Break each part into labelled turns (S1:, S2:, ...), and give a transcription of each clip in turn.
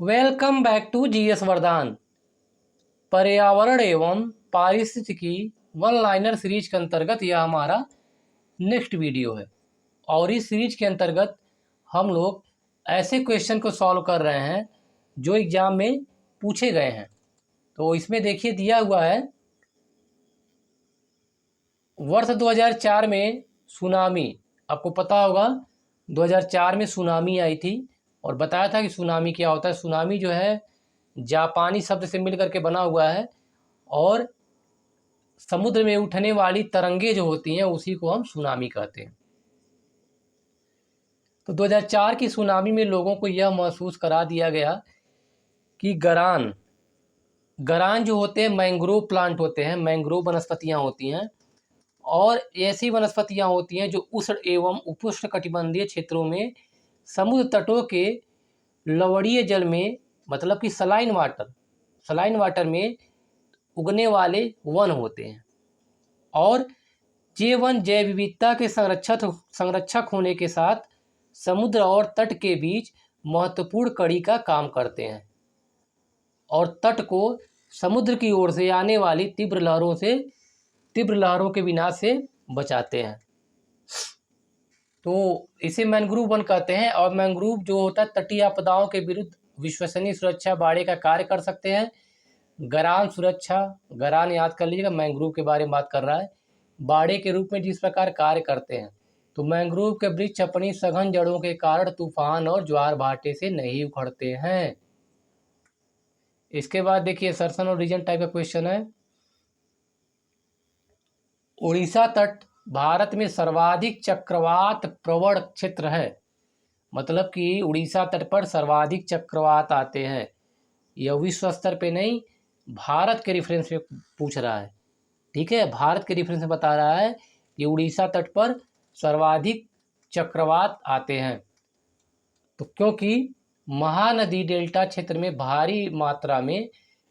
S1: Welcome back to GS वरदान। पर्यावरण एवं पारिस्थितिकी वन लाइनर सीरीज के अंतर्गत यह हमारा नेक्स्ट वीडियो है और इस सीरीज के अंतर्गत हम लोग ऐसे क्वेश्चन को सॉल्व कर रहे हैं जो एग्जाम में पूछे गए हैं। तो इसमें देखिए दिया हुआ है वर्ष 2004 में सुनामी, आपको पता होगा 2004 में सुनामी आई थी और बताया था कि सुनामी क्या होता है। सुनामी जो है जापानी शब्द से मिल करके बना हुआ है और समुद्र में उठने वाली तरंगे जो होती हैं उसी को हम सुनामी कहते हैं। तो 2004 की सुनामी में लोगों को यह महसूस करा दिया गया कि गरान जो होते हैं मैंग्रोव प्लांट होते हैं, मैंग्रोव वनस्पतियाँ होती हैं और ऐसी वनस्पतियाँ होती हैं जो उष्ण एवं उपोष्ण कटिबंधीय क्षेत्रों में समुद्र तटों के लवणीय जल में मतलब कि सलाइन वाटर में उगने वाले वन होते हैं और ये वन जैव विविधता के संरक्षक होने के साथ समुद्र और तट के बीच महत्वपूर्ण कड़ी का काम करते हैं और तट को समुद्र की ओर से आने वाली तीव्र लहरों के विनाश से बचाते हैं। तो इसे मैंग्रोव वन कहते हैं और मैंग्रोव जो होता है तटीय आपदाओं के विरुद्ध विश्वसनीय सुरक्षा बाड़े का कार्य कर सकते हैं। गरान याद कर लीजिएगा, मैंग्रोव के बारे में बात कर रहा है, बाड़े के रूप में जिस प्रकार कार्य करते हैं। तो मैंग्रोव के वृक्ष अपनी सघन जड़ों के कारण तूफान और ज्वार भाटे से नहीं उखड़ते हैं। इसके बाद देखिए सर्सन और रीजन टाइप का क्वेश्चन है। उड़ीसा तट भारत में सर्वाधिक चक्रवात प्रवण क्षेत्र है, मतलब कि उड़ीसा तट पर सर्वाधिक चक्रवात आते हैं। यह विश्व स्तर पे नहीं, भारत के रेफरेंस पे पूछ रहा है। ठीक है, भारत के रेफरेंस में बता रहा है कि उड़ीसा तट पर सर्वाधिक चक्रवात आते हैं। तो क्योंकि महानदी डेल्टा क्षेत्र में भारी मात्रा में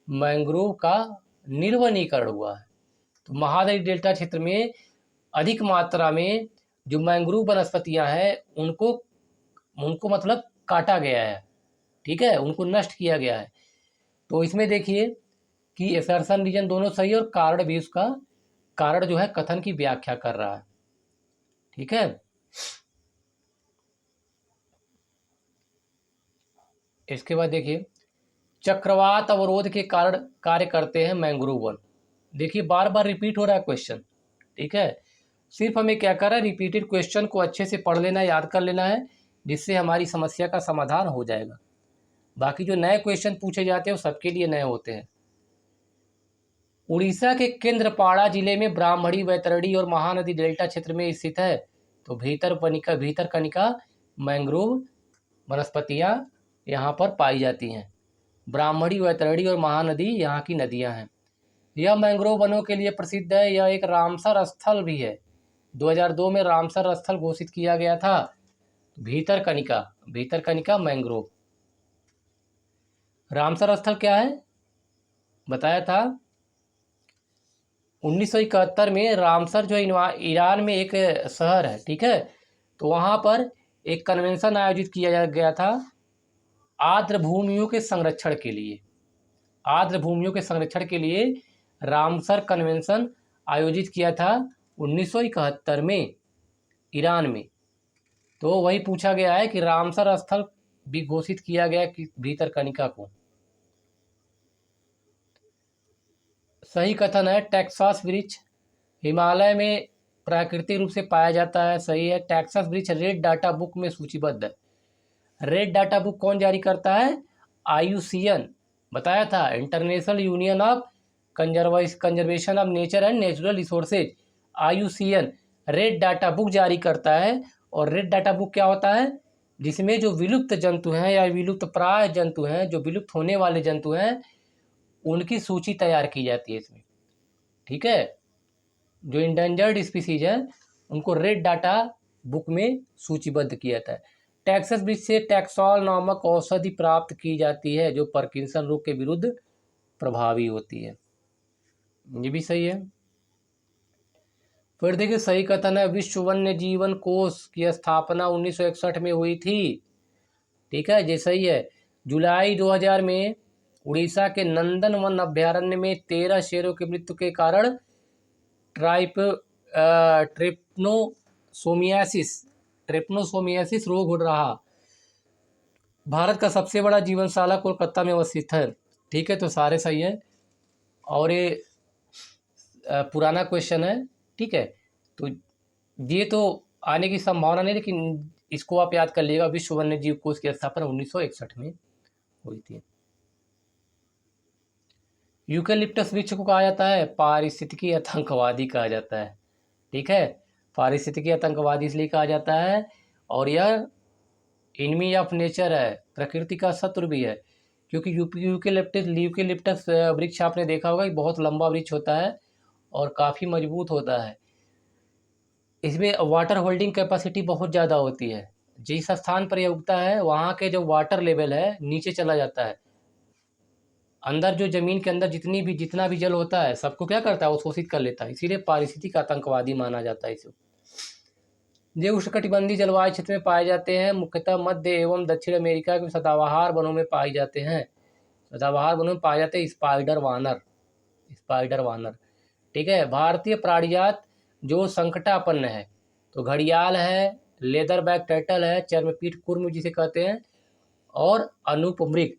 S1: मैंग्रोव का निर्वनीकरण हुआ है। तो महानदी डेल्टा क्षेत्र में अधिक मात्रा में जो मैंग्रोव वनस्पतियां हैं उनको मतलब काटा गया है। ठीक है, उनको नष्ट किया गया है। तो इसमें देखिए कि असर्शन रीजन दोनों सही और कारण भी उसका कारण जो है कथन की व्याख्या कर रहा है। ठीक है, इसके बाद देखिए चक्रवात अवरोध के कारण कार्य करते हैं मैंग्रोव वन। देखिए बार बार रिपीट हो रहा है क्वेश्चन। ठीक है, सिर्फ हमें क्या कर रहा है, रिपीटेड क्वेश्चन को अच्छे से पढ़ लेना, याद कर लेना है, जिससे हमारी समस्या का समाधान हो जाएगा। बाकी जो नए क्वेश्चन पूछे जाते हैं वो सबके लिए नए होते हैं। उड़ीसा के केंद्रपाड़ा जिले में ब्राह्मणी, वैतरणी और महानदी डेल्टा क्षेत्र में स्थित है। तो भीतरकनिका मैंग्रोव वनस्पतियां यहाँ पर पाई जाती हैं। ब्राह्मणी, वैतरणी और महानदी यहाँ की नदियाँ हैं। यह मैंग्रोव वनों के लिए प्रसिद्ध है। यह एक रामसर स्थल भी है। 2002 में रामसर स्थल घोषित किया गया था। भीतरकनिका मैंग्रोव। रामसर स्थल क्या है बताया था 1971 में। रामसर जो ईरान में एक शहर है। ठीक है, तो वहाँ पर एक कन्वेंशन आयोजित किया गया था आर्द्र भूमियों के संरक्षण के लिए रामसर कन्वेंशन आयोजित किया था 1971 में ईरान में। तो वही पूछा गया है कि रामसर स्थल भी घोषित किया गया कि भीतरकनिका को। सही कथन है टेक्सास वृक्ष हिमालय में प्राकृतिक रूप से पाया जाता है। सही है, टेक्सास वृक्ष रेड डाटा बुक में सूचीबद्ध है। रेड डाटा बुक कौन जारी करता है? IUCN, बताया था, international union of conservation of nature and natural resources. IUCN red data book जारी करता है। और रेड डाटा बुक क्या होता है? जिसमें जो विलुप्त जंतु हैं या विलुप्त प्राय जंतु हैं, जो विलुप्त होने वाले जंतु हैं, उनकी सूची तैयार की जाती है इसमें। ठीक है, जो इंडेंजर्ड स्पीसीज है उनको रेड डाटा बुक में सूचीबद्ध किया जाता है। टेक्सास वृक्ष से टैक्सोल नामक औषधि प्राप्त की जाती है जो पार्किंसन रोग के विरुद्ध प्रभावी होती है। ये भी सही है। फिर देखिए सही कथन है विश्व वन्य जीवन कोष की स्थापना 1961 में हुई थी। ठीक है, ये सही है। जुलाई 2000 में उड़ीसा के नंदन वन अभ्यारण्य में 13 शेरों की मृत्यु के कारण ट्रिप्नोसोमियासिस रोग हो रहा। भारत का सबसे बड़ा जीवनशाला कोलकाता में अवस्थित है। ठीक है, तो सारे सही है। और ये पुराना क्वेश्चन है। ठीक है, तो ये तो आने की संभावना नहीं, लेकिन इसको आप याद कर लीजिएगा। विश्व वन्य जीव कोष की स्थापना 1961 में हुई थी। यूकेलिप्टस वृक्ष को कहा जाता है पारिस्थितिकी आतंकवादी कहा जाता है। ठीक है, पारिस्थितिकी आतंकवादी इसलिए कहा जाता है, और यह इनमी ऑफ नेचर है, प्रकृति का शत्रु भी है। क्योंकि यूकेलिप्टस वृक्ष आपने देखा होगा कि बहुत लंबा वृक्ष होता है और काफ़ी मजबूत होता है। इसमें वाटर होल्डिंग कैपेसिटी बहुत ज़्यादा होती है। जिस स्थान पर यह उगता है वहाँ के जो वाटर लेवल है नीचे चला जाता है। अंदर जो जमीन के अंदर जितना भी जल होता है सबको क्या करता है, वो शोषित कर लेता है। इसीलिए पारिस्थितिक आतंकवादी माना जाता है इसे। ये उष्णकटिबंधीय जलवायु क्षेत्र में पाए जाते हैं। मुख्यतः मध्य एवं दक्षिण अमेरिका के सदाबहार वनों में पाए जाते हैं। सदाबहार वनों में पाए जाते हैं स्पाइडर वानर। ठीक है, भारतीय प्राणिजात जो संकटापन्न है तो घड़ियाल है, लेदर बैक टर्टल है, चर्मपीठ कुर्म जिसे कहते हैं, और अनुपमृग।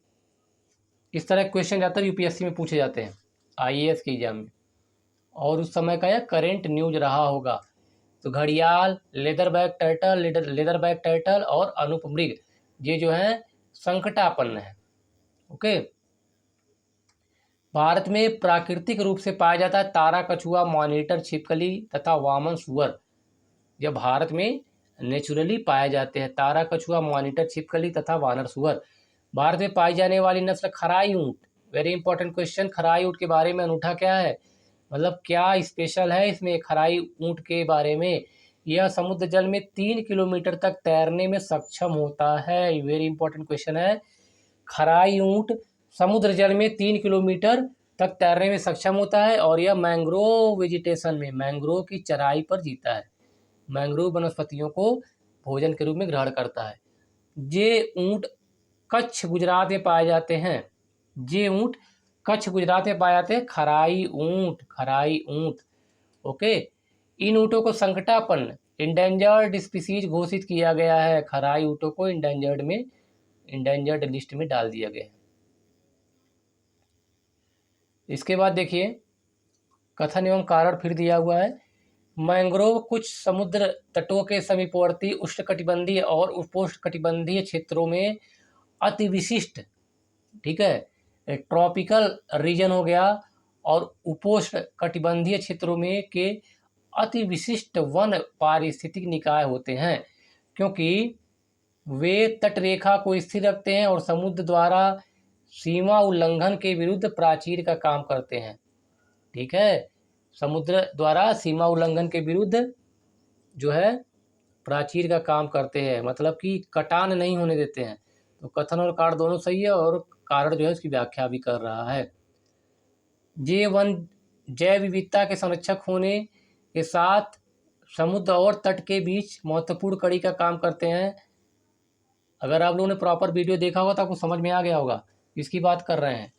S1: इस तरह के क्वेश्चन ज़्यादातर यूपीएससी में पूछे जाते हैं, आईएएस के एग्जाम में। और उस समय का यह करेंट न्यूज रहा होगा। तो घड़ियाल, लेदर बैक टर्टल और अनुपमृग ये जो है संकटापन्न है। ओके। भारत में प्राकृतिक रूप से पाया जाता है तारा कछुआ, मॉनिटर छिपकली तथा वामन सुअर। यह भारत में नेचुरली पाए जाते हैं, तारा कछुआ, मॉनिटर छिपकली तथा वानर सुअर। भारत में पाई जाने वाली नस्ल खराई ऊँट। वेरी इंपॉर्टेंट क्वेश्चन, खराई ऊँट के बारे में अनूठा क्या है, मतलब क्या स्पेशल है इसमें खराई ऊँट के बारे में। यह समुद्र जल में 3 किलोमीटर तक तैरने में सक्षम होता है। वेरी इंपॉर्टेंट क्वेश्चन है। खराई ऊँट समुद्र जल में 3 किलोमीटर तक तैरने में सक्षम होता है, और यह मैंग्रोव वेजिटेशन में, मैंग्रोव की चराई पर जीता है। मैंग्रोव वनस्पतियों को भोजन के रूप में ग्रहण करता है। ये ऊँट कच्छ गुजरात में पाए जाते हैं। ये ऊँट कच्छ गुजरात में पाए जाते हैं, खराई ऊँट। ओके। इन ऊँटों को संकटापन्न इंडेंजर्ड स्पीसीज घोषित किया गया है। खराई ऊँटों को इंडेंजर्ड लिस्ट में डाल दिया गया है। इसके बाद देखिए कथन एवं कारण फिर दिया हुआ है। मैंग्रोव कुछ समुद्र तटों के समीपवर्ती उष्णकटिबंधीय और उपोष्णकटिबंधीय क्षेत्रों में अति विशिष्ट, ठीक है, ट्रॉपिकल रीजन हो गया, और उपोष्ण कटिबंधीय क्षेत्रों में के अति विशिष्ट वन पारिस्थितिक निकाय होते हैं, क्योंकि वे तटरेखा को स्थिर रखते हैं और समुद्र द्वारा सीमा उल्लंघन के विरुद्ध प्राचीर का काम करते हैं। ठीक है, समुद्र द्वारा सीमा उल्लंघन के विरुद्ध जो है प्राचीर का काम करते हैं, मतलब कि कटान नहीं होने देते हैं। तो कथन और कारण दोनों सही है, और कारण जो है उसकी व्याख्या भी कर रहा है। ये वन जैव विविधता के संरक्षक होने के साथ समुद्र और तट के बीच महत्वपूर्ण कड़ी का काम करते हैं। अगर आप लोगों ने प्रॉपर वीडियो देखा होगा तो आपको समझ में आ गया होगा इसकी बात कर रहे हैं।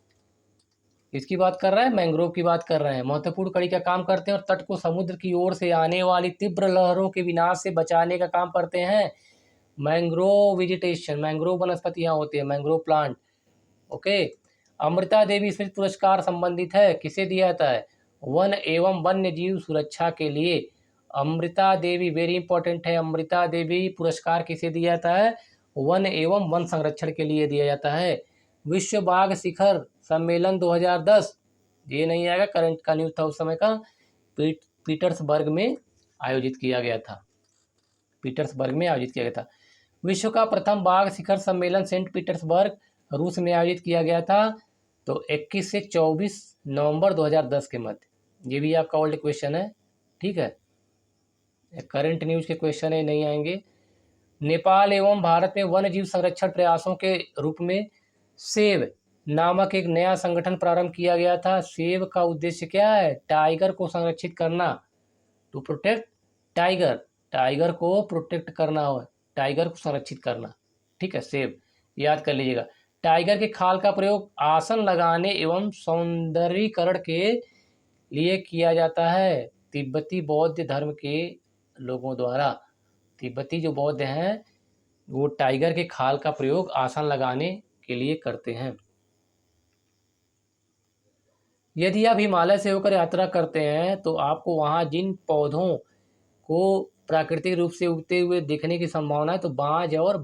S1: इसकी बात कर रहे हैं, मैंग्रोव की बात कर रहे हैं। महत्वपूर्ण कड़ी का काम करते हैं और तट को समुद्र की ओर से आने वाली तीव्र लहरों के विनाश से बचाने का काम करते हैं। मैंग्रोव वेजिटेशन, मैंग्रोव वनस्पतियाँ होती है, mangrove plant. Okay. Amrita Devi स्मृति पुरस्कार संबंधित है, किसे दिया जाता है, वन एवं वन्य जीव सुरक्षा के लिए। अमृता देवी वेरी इंपॉर्टेंट है। अमृता देवी पुरस्कार किसे दिया जाता है, वन एवं वन संरक्षण के लिए दिया जाता है। विश्व बाघ शिखर सम्मेलन 2010, ये नहीं आएगा, करंट का न्यूज़ था उस समय का, पीटर्सबर्ग में आयोजित किया गया था। विश्व का प्रथम बाघ शिखर सम्मेलन सेंट पीटर्सबर्ग रूस में आयोजित किया गया था, तो 21 से 24 नवंबर 2010 के मध्य। ये भी आपका ओल्ड क्वेश्चन है। ठीक है, करंट न्यूज़ के क्वेश्चन है, नहीं आएंगे। नेपाल एवं भारत में वन्य जीव संरक्षण प्रयासों के रूप में सेव नामक एक नया संगठन प्रारंभ किया गया था। सेव का उद्देश्य क्या है, टाइगर को संरक्षित करना, टू प्रोटेक्ट टाइगर, टाइगर को प्रोटेक्ट करना हो, टाइगर को संरक्षित करना। ठीक है, सेव याद कर लीजिएगा। टाइगर के खाल का प्रयोग आसन लगाने एवं सौंदर्यीकरण के लिए किया जाता है तिब्बती बौद्ध धर्म के लोगों द्वारा। तिब्बती जो बौद्ध हैं वो टाइगर के खाल का प्रयोग आसन लगाने के लिए करते हैं। यदि आप हिमालय से होकर यात्रा करते हैं तो आपको वहाँ जिन पौधों को प्राकृतिक रूप से उगते हुए देखने की संभावना है तो बांज और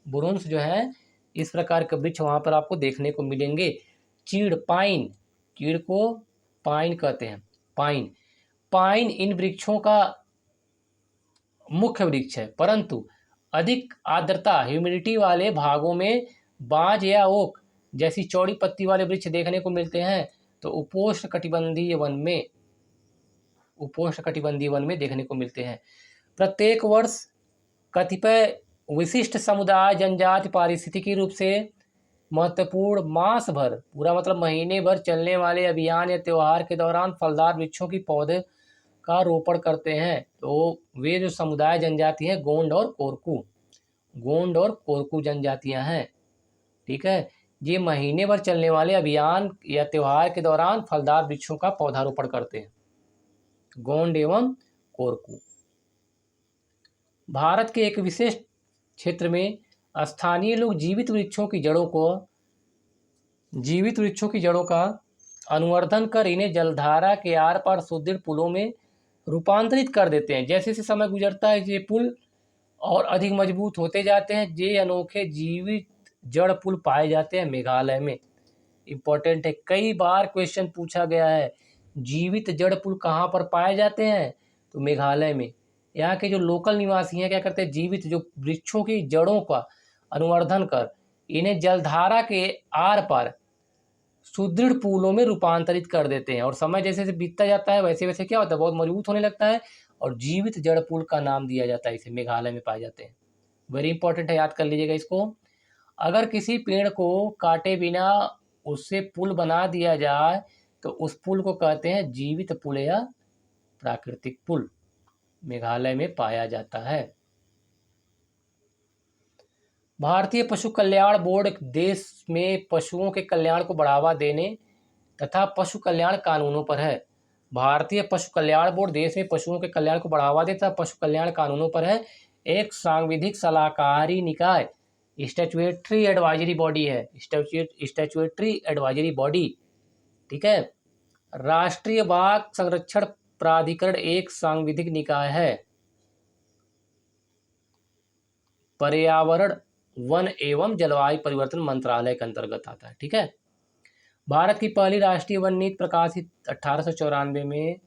S1: बुरुंश जो है इस प्रकार के वृक्ष वहाँ पर आपको देखने को मिलेंगे। चीड़ को पाइन कहते हैं। पाइन इन वृक्षों का मुख्य वृक्ष है, परंतु अधिक आर्द्रता ह्यूमिडिटी वाले भागों में बांज या ओक जैसी चौड़ी पत्ती वाले वृक्ष देखने को मिलते हैं। तो उपोष्णकटिबंधीय वन में देखने को मिलते हैं। प्रत्येक वर्ष कतिपय विशिष्ट समुदाय जनजाति पारिस्थितिकी रूप से महत्वपूर्ण मास भर पूरा मतलब महीने भर चलने वाले अभियान या त्यौहार के दौरान फलदार वृक्षों की पौधे का रोपण करते हैं। तो वे जो समुदाय जनजाति हैं गोंड और कोरकू जनजातियां हैं। ठीक है, ये महीने भर चलने वाले अभियान या त्यौहार के दौरान फलदार वृक्षों का पौधारोपण करते हैं, गोंड एवं कोरकू। भारत के एक विशेष क्षेत्र में स्थानीय लोग जीवित वृक्षों की जड़ों का अनुवर्धन कर इन्हें जलधारा के आर पार सुदृढ़ पुलों में रूपांतरित कर देते हैं। जैसे जैसे समय गुजरता है ये पुल और अधिक मजबूत होते जाते हैं। ये अनोखे जीवित जड़ पुल पाए जाते हैं मेघालय में। इम्पोर्टेंट है, कई बार क्वेश्चन पूछा गया है जीवित जड़ पुल कहाँ पर पाए जाते हैं, तो मेघालय में। यहाँ के जो लोकल निवासी हैं क्या करते हैं, जीवित जो वृक्षों की जड़ों का अनुवर्धन कर इन्हें जलधारा के आर पार सुदृढ़ पुलों में रूपांतरित कर देते हैं। और समय जैसे जैसे बीतता जाता है वैसे वैसे क्या होता है, बहुत मजबूत होने लगता है और जीवित जड़ पुल का नाम दिया जाता है। इसे मेघालय में पाए जाते हैं। वेरी इंपॉर्टेंट है, याद कर लीजिएगा इसको। अगर किसी पेड़ को काटे बिना उससे पुल बना दिया जाए तो उस पुल को कहते हैं जीवित पुल या प्राकृतिक पुल। मेघालय में पाया जाता है। भारतीय पशु कल्याण बोर्ड देश में पशुओं के कल्याण को बढ़ावा देने तथा पशु कल्याण कानूनों पर है। भारतीय पशु कल्याण बोर्ड देश में पशुओं के कल्याण को बढ़ावा देता पशु कल्याण कानूनों पर है। एक सांविधिक सलाहकारी निकाय स्टैट्यूटरी एडवाइजरी बॉडी है। स्टैट्यूटरी एडवाइजरी बॉडी, ठीक है। राष्ट्रीय बाघ संरक्षण प्राधिकरण एक सांविधिक निकाय है। पर्यावरण वन एवं जलवायु परिवर्तन मंत्रालय के अंतर्गत आता है। ठीक है। भारत की पहली राष्ट्रीय वन नीति प्रकाशित 1894 में।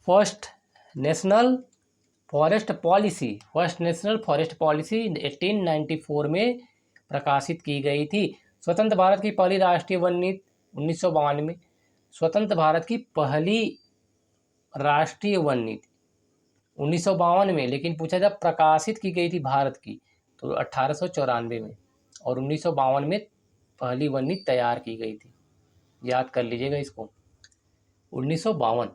S1: फर्स्ट नेशनल फॉरेस्ट पॉलिसी 1894 में प्रकाशित की गई थी। स्वतंत्र भारत की पहली राष्ट्रीय वन नीति 1952 में। स्वतंत्र भारत की पहली राष्ट्रीय वन नीति 1952 में, लेकिन पूछा जब प्रकाशित की गई थी भारत की तो 1894 में, और 1952 में पहली वन नीति तैयार की गई थी। याद कर लीजिएगा इसको। 1952।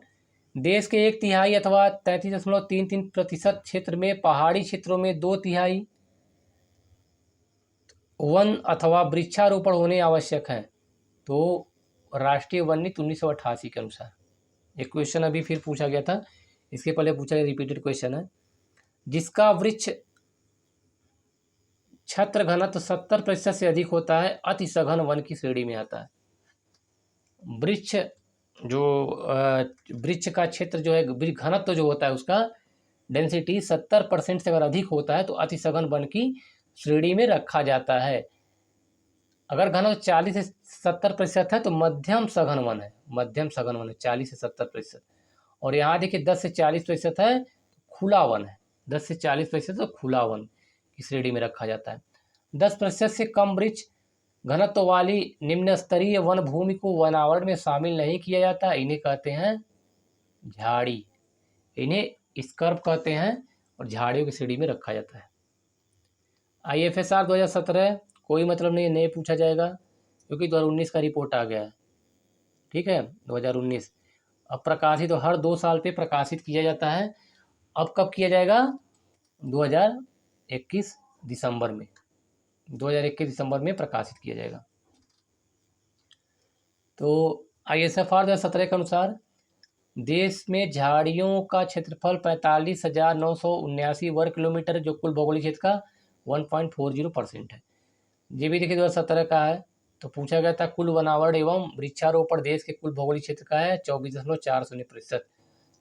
S1: देश के 1/3 अथवा 33.33% क्षेत्र में पहाड़ी क्षेत्रों में 2/3 वन अथवा वृक्षारोपण होने आवश्यक है। तो राष्ट्रीय वन नीति 1988 के अनुसार। एक क्वेश्चन अभी फिर पूछा गया था, इसके पहले पूछा गया, रिपीटेड क्वेश्चन है। जिसका वृक्ष छत्र घनत्व 70% से अधिक होता है अति सघन वन की श्रेणी में आता है। वृक्ष का क्षेत्र जो है, घनत्व जो होता है उसका डेंसिटी 70% से अगर अधिक होता है तो अति सघन वन की श्रेणी में रखा जाता है। अगर घनत्व 40 से 70% है तो मध्यम सघन वन है। 40 से 70%। और यहाँ देखिए 10 से 40% है खुला वन है। 10 से 40% तो खुला वन की श्रेणी में रखा जाता है। 10% से कम वृक्ष घनत्व वाली निम्न स्तरीय वन भूमि को वनावरण में शामिल नहीं किया जाता। इन्हें कहते हैं झाड़ी। इन्हें स्कर्ब कहते हैं और झाड़ियों की श्रेणी में रखा जाता है। IFSR 2017 कोई मतलब नहीं, नहीं पूछा जाएगा क्योंकि 2019 का रिपोर्ट आ गया है। ठीक है, 2019 अब प्रकाशित, तो हर 2 साल पे प्रकाशित किया जाता है। अब कब किया जाएगा? 2021 दिसंबर में 2021 दिसंबर में प्रकाशित किया जाएगा। तो ISFR 2017 के अनुसार देश में झाड़ियों का क्षेत्रफल 45,979 वर्ग किलोमीटर है, जो कुल भौगोलिक क्षेत्र का 1.40% है। ये भी देखिए 2017 का है। तो पूछा गया था कुल वनावरण एवं वृक्षारोपण देश के कुल भौगोलिक क्षेत्र का है 24.40%।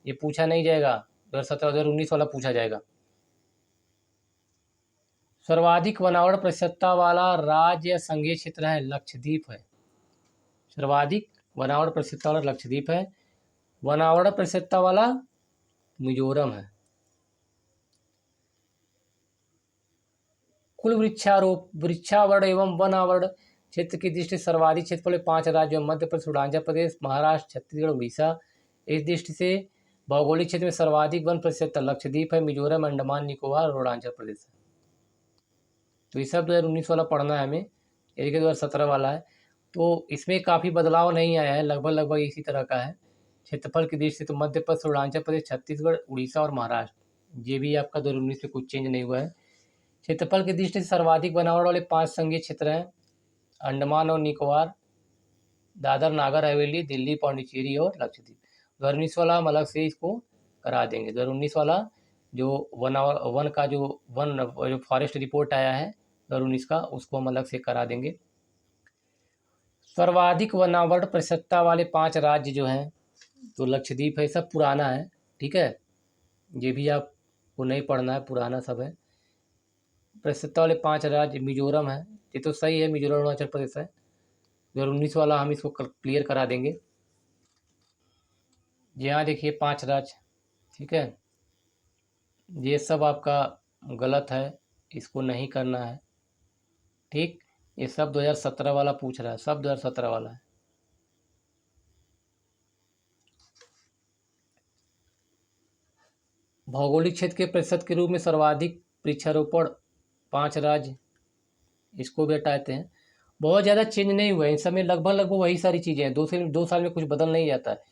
S1: ये पूछा नहीं जाएगा, 2017-2019 वाला पूछा जाएगा। सर्वाधिक वनावरण प्रतिशतता वाला राज्य या संघीय क्षेत्र है लक्षद्वीप है। सर्वाधिक वनावरण प्रतिशतता वाला लक्षद्वीप है। वनावरण प्रतिशतता वाला मिजोरम है। कुल वृक्षावरण एवं वनावरण क्षेत्र की दृष्टि से सर्वाधिक क्षेत्र वाले 5 राज्यों मध्य प्रदेश, अरुणाचल प्रदेश, महाराष्ट्र, छत्तीसगढ़, उड़ीसा। इस दृष्टि से भौगोलिक क्षेत्र में सर्वाधिक वन प्रतिशतता लक्षद्वीप है, मिजोरम, अंडमान निकोबार और अरुणाचल प्रदेश है। तो ये सब 2019 वाला पढ़ना है हमें, ये 2017 वाला है। तो इसमें काफ़ी बदलाव नहीं आया है, लगभग इसी तरह का है। क्षेत्रफल की दृष्टि से तो मध्य प्रदेश, अरुणाचल प्रदेश, छत्तीसगढ़, उड़ीसा और महाराष्ट्र, ये भी आपका 2019 में कुछ चेंज नहीं हुआ है। क्षेत्रफल की दृष्टि से सर्वाधिक वनावरण वाले 5 संघीय क्षेत्र हैं अंडमान और निकोबार, दादर नागर हवेली, दिल्ली, पांडिचेरी और लक्षद्वीप। 2019 वाला हम अलग से इसको करा देंगे। 2019 वाला जो जो फॉरेस्ट रिपोर्ट आया है 2019 का, उसको हम अलग से करा देंगे। सर्वाधिक वनावरण प्रतिशतता वाले 5 राज्य जो हैं तो लक्षद्वीप है, सब पुराना है, ठीक है, ये भी आपको नहीं पढ़ना है, पुराना सब है। प्रतिशतता वाले 5 राज्य मिजोरम है, ये तो सही है, मिजोरम अरुणाचल प्रदेश है। 2019 वाला हम इसको क्लियर करा देंगे। यहाँ देखिए 5 राज्य, ठीक है, ये सब आपका गलत है, इसको नहीं करना है, ठीक। ये सब 2017 वाला पूछ रहा है, सब 2017 वाला है। भौगोलिक क्षेत्र के प्रतिशत के रूप में सर्वाधिक वृक्षारोपण 5 राज्य, इसको भी हटाते हैं। बहुत ज़्यादा चेंज नहीं हुआ है, इन सब में लगभग वही सारी चीज़ें हैं। 2 साल में कुछ बदल नहीं जाता है,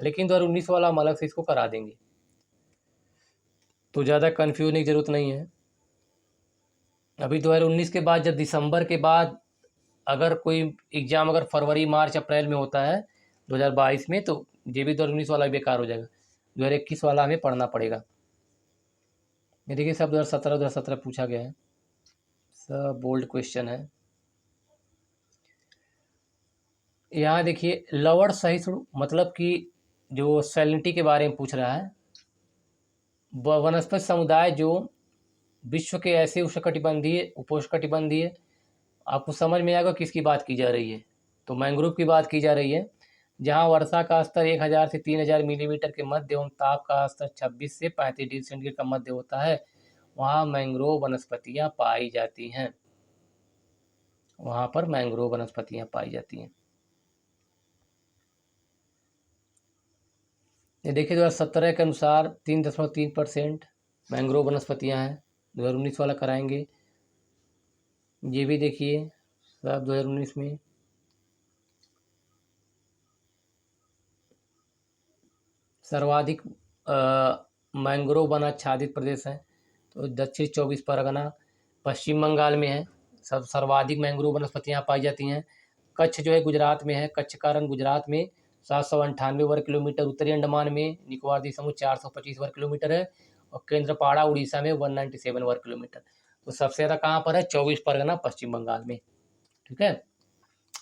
S1: लेकिन 2019 वाला हम अलग से इसको करा देंगे, तो ज़्यादा कन्फ्यूज की ज़रूरत नहीं है। अभी 2019 के बाद, जब दिसंबर के बाद अगर कोई एग्ज़ाम अगर फरवरी, मार्च, अप्रैल में होता है 2022 में, तो ये भी 2019 वाला बेकार हो जाएगा। 2021 वाला हमें पढ़ना पड़ेगा। ये देखिए सब 2017 पूछा गया है, सब बोल्ड क्वेश्चन है। यहाँ देखिए लवण सहिष्णु मतलब कि जो सैलिनिटी के बारे में पूछ रहा है। वनस्पति समुदाय जो विश्व के ऐसे उष्णकटिबंधीय, उपोष्णकटिबंधीय, आपको समझ में आएगा किसकी बात की जा रही है, तो मैंग्रोव की बात की जा रही है। जहाँ वर्षा का स्तर 1000 से 3000 मिलीमीटर के मध्य एवं ताप का स्तर 26 से 35 डिग्री सेंटीग्रेड का मध्य होता है, वहाँ मैंग्रोव वनस्पतियाँ पाई जाती हैं, वहाँ पर मैंग्रोव वनस्पतियाँ पाई जाती हैं। ये देखिए 2017 के अनुसार 3.3% मैंग्रोव वनस्पतियाँ हैं। 2019 वाला कराएंगे, ये भी देखिए सब 2019 में। सर्वाधिक मैंग्रोव वन आच्छादित प्रदेश है तो दक्षिण 24 परगना पश्चिम बंगाल में है, सब सर्वाधिक मैंग्रोव वनस्पतियाँ पाई जाती हैं। कच्छ जो है गुजरात में है, कच्छ का रण गुजरात में 798 वर्ग किलोमीटर, उत्तरी अंडमान में निकोबार द्वीप समूह 425 वर्ग किलोमीटर है, और केंद्रपाड़ा उड़ीसा में 197 वर्ग किलोमीटर। तो सबसे ज़्यादा कहाँ पर है? 24 परगना पश्चिम बंगाल में, ठीक है।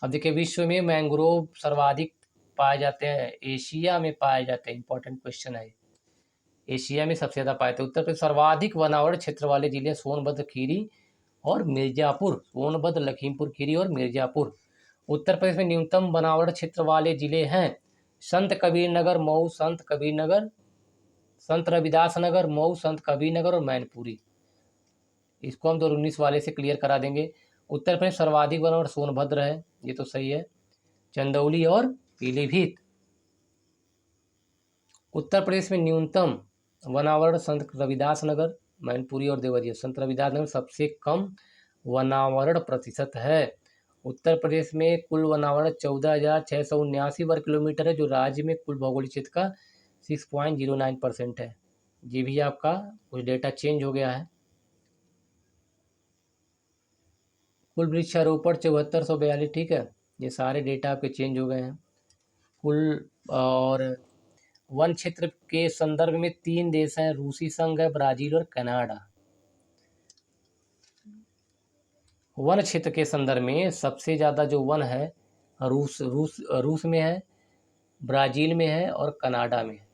S1: अब देखिए विश्व में मैंग्रोव सर्वाधिक पाए जाते हैं, एशिया में पाए जाते हैं, इंपॉर्टेंट क्वेश्चन है, एशिया में सबसे ज़्यादा पाए जाते हैं। उत्तर प्रदेश सर्वाधिक वनावरण क्षेत्र वाले जिले सोनभद्र, खीरी और मिर्जापुर, सोनभद्र, लखीमपुर खीरी और मिर्जापुर। उत्तर प्रदेश में न्यूनतम वनावरण क्षेत्र वाले जिले हैं संत कबीर नगर, मऊ, संत कबीर नगर, संत रविदास नगर, मऊ, संत कबीर नगर और मैनपुरी। इसको हम 2019 वाले से क्लियर करा देंगे। उत्तर प्रदेश सर्वाधिक वनावरण सोनभद्र है, ये तो सही है, चंदौली और पीलीभीत। उत्तर प्रदेश में न्यूनतम वनावरण संत रविदास नगर, मैनपुरी और देवरिया। संत रविदास नगर सबसे कम वनावरण प्रतिशत है। उत्तर प्रदेश में कुल वनावरण 14,679 वर्ग किलोमीटर है, जो राज्य में कुल भौगोलिक क्षेत्र का 6.09% है। ये भी आपका कुछ डेटा चेंज हो गया है। कुल वृक्षारोपण 7442, ठीक है। ये सारे डेटा आपके चेंज हो गए हैं। कुल और वन क्षेत्र के संदर्भ में 3 देश हैं, रूसी संघ है, ब्राज़ील और कनाडा। वन क्षेत्र के संदर्भ में सबसे ज़्यादा जो वन है रूस में है, ब्राज़ील में है और कनाडा में है।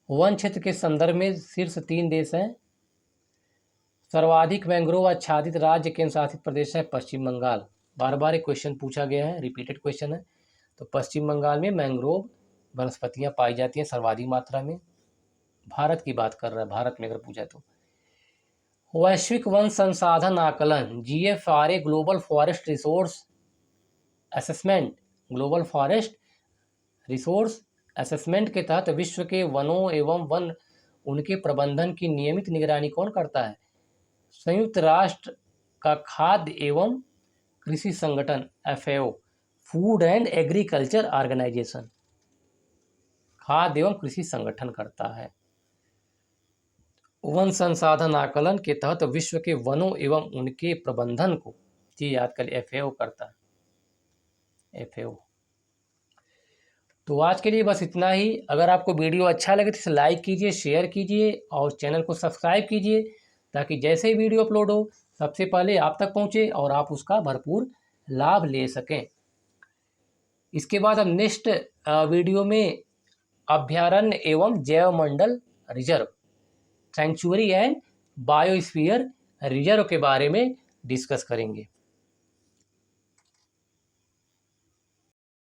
S1: वन क्षेत्र के संदर्भ में शीर्ष 3 देश हैं। सर्वाधिक मैंग्रोव आच्छादित राज्य केंद्र शासित प्रदेश है पश्चिम बंगाल। बार बार एक क्वेश्चन पूछा गया है, रिपीटेड क्वेश्चन है। तो पश्चिम बंगाल में मैंग्रोव वनस्पतियाँ पाई जाती हैं सर्वाधिक मात्रा में। भारत की बात कर रहा है, भारत में अगर पूछा तो वैश्विक वन संसाधन आकलन GFRA global forest resource assessment के तहत विश्व के वनों एवं वन उनके प्रबंधन की नियमित निगरानी कौन करता है? संयुक्त राष्ट्र का खाद्य एवं कृषि संगठन FAO, food and agriculture organisation, खाद्य एवं कृषि संगठन करता है। वन संसाधन आकलन के तहत विश्व के वनों एवं उनके प्रबंधन को जी याद कर FAO करता है, FAO। तो आज के लिए बस इतना ही। अगर आपको वीडियो अच्छा लगे तो इसे लाइक कीजिए, शेयर कीजिए और चैनल को सब्सक्राइब कीजिए, ताकि जैसे ही वीडियो अपलोड हो सबसे पहले आप तक पहुंचे और आप उसका भरपूर लाभ ले सकें। इसके बाद हम नेक्स्ट वीडियो में अभयारण्य एवं जैवमंडल reserve, sanctuary and biosphere reserve के बारे में डिस्कस करेंगे।